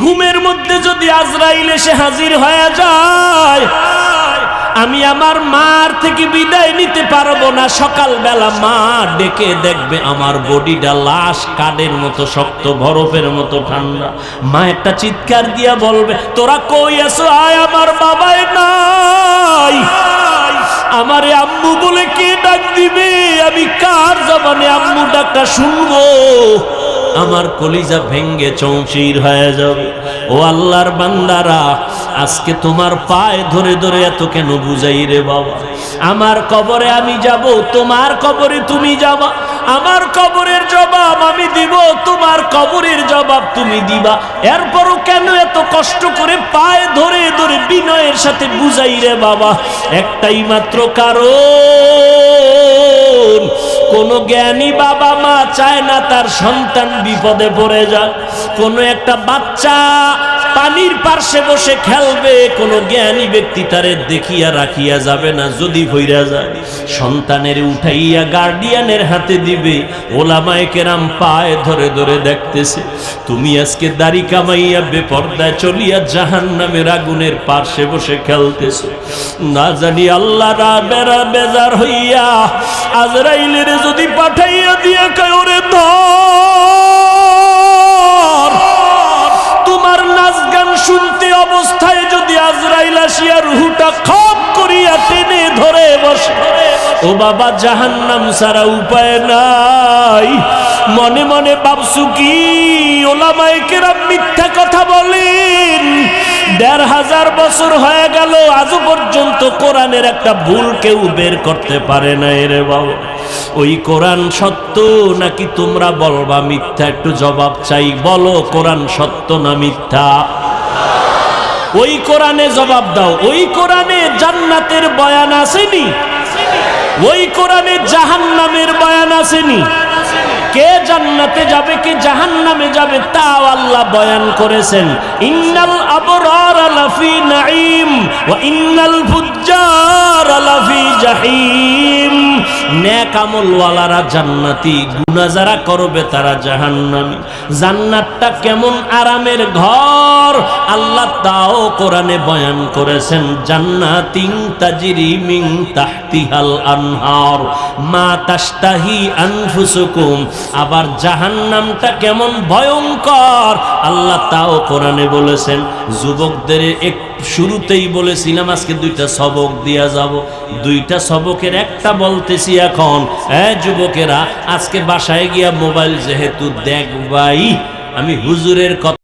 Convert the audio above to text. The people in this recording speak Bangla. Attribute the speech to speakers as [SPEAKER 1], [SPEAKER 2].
[SPEAKER 1] ঘুমের মধ্যে যদি আজরাইল এসে হাজির হয়ে যায়, আমি আমার মার থেকে বিদায় নিতে পারবো না। সকালবেলা মা ডেকে দেখবে আমার বডিটা লাশ কাঠের মতো শক্ত, বরফের মতো ঠান্ডা। মা একটা চিৎকার দিয়া বলবে, তোরা কই আছো? আয়, আমার বাবাই নাই। আমারে আম্মু বলে কে ডাক দিবে? আমি কার জবানে আম্মু ডাকটা শুনবো? আমার কলিজা ভেঙ্গে চৌচির হয়ে যাবে। ও আল্লাহর বান্দারা, আজকে তোমার পায়ে ধরে ধরে এত কেন বুঝাই রে বাবা? আমার কবরে আমি যাব, তোমার কবরে তুমি যাবা। আমার কবরের জবাব আমি দিব, তোমার কবরের জবাব তুমি দিবা। এরপরও কেন এত কষ্ট করে পায়ে ধরে ধরে বিনয়ের সাথে বুঝাই রে বাবা? একটাই মাত্র কারণ, কোন জ্ঞানী বাবা মা চায় না তার সন্তান বিপদে পড়ে যাক। কোন একটা বাচ্চা পানির পার্শ্বে বসে খেলবে, কোন জ্ঞানী ব্যক্তি তারে দেখিয়া রাখিয়া যাবে না। যদি ভইরা যায়, সন্তানের উঠাইয়া গার্ডিয়ানের হাতে দিবে। ওলামায়ে কেরাম পায়ে ধরে ধরে দেখতেছে, তুমি আজকে দাড়ি কামাইয়া বেপর্দায় চলিয়া জাহান্নামের আগুনের পার্শ্বে বসে খেলতেছো। না জানি আল্লাহ বেড়া বেজার হইয়া আজরাইলের যদি পাঠাইয়া দিয়া কয়, ওরে ধর। তোমার নাচ গান শুনতে অবস্থায় যদি আজরাইল আসিয়া রুহুটা খপ করিয়া টেনে ধরে বসে, ও বাবা, জাহান্নাম ছাড়া উপায় নাই। মনে মনে ভাবছু কি ওলামায়ে কেরাম মিথ্যা কথা বলেন? ১৫০০ বছর হয়ে গেল, আজও পর্যন্ত কোরআনের একটা ভুল কেউ বের করতে পারে না রে বাবা। ওই কোরআন সত্য নাকি তোমরা বলবা মিথ্যা? একটু জবাব চাই, বলো কোরআন সত্য না মিথ্যা? ওই কোরআনে জবাব দাও। ওই কোরআনে জান্নাতের বয়ান আসেনি? ওই কোরআনে জাহান্নামের বয়ান আসেনি? কে জান্নাতে যাবে কে জাহান্নামে যাবে তাও আল্লাহ বয়ান করেছেন। ইন্নাল আবরার লাফি নাঈম ওয়া ইন্নাল ফুজ্জার লাফি জাহিম। নেক আমলওয়ালারা জান্নাতি, গুনাহ যারা করবে তারা জাহান্নামী। জান্নাতটা কেমন আরামের ঘর আল্লাহ তাও কোরআনে বয়ান করেছেন। জান্নাতিন তাজরি মিন তাহতিহাল আনহার মা তাশতাহি আনফুসুকুম। আবার জাহান্নামটা কেমন ভয়ঙ্কর আল্লাহ তাও কোরআনে বলেছেন। যুবকদের শুরুতেই বলেছিলাম আজকে দুইটা সবক দিয়া যাব। দুইটা সবকের একটা বলতেছি এখন। যুবকেরা, আজকে বাসায় গিয়া মোবাইল যেহেতু দেখবাই, আমি হুজুরের কথা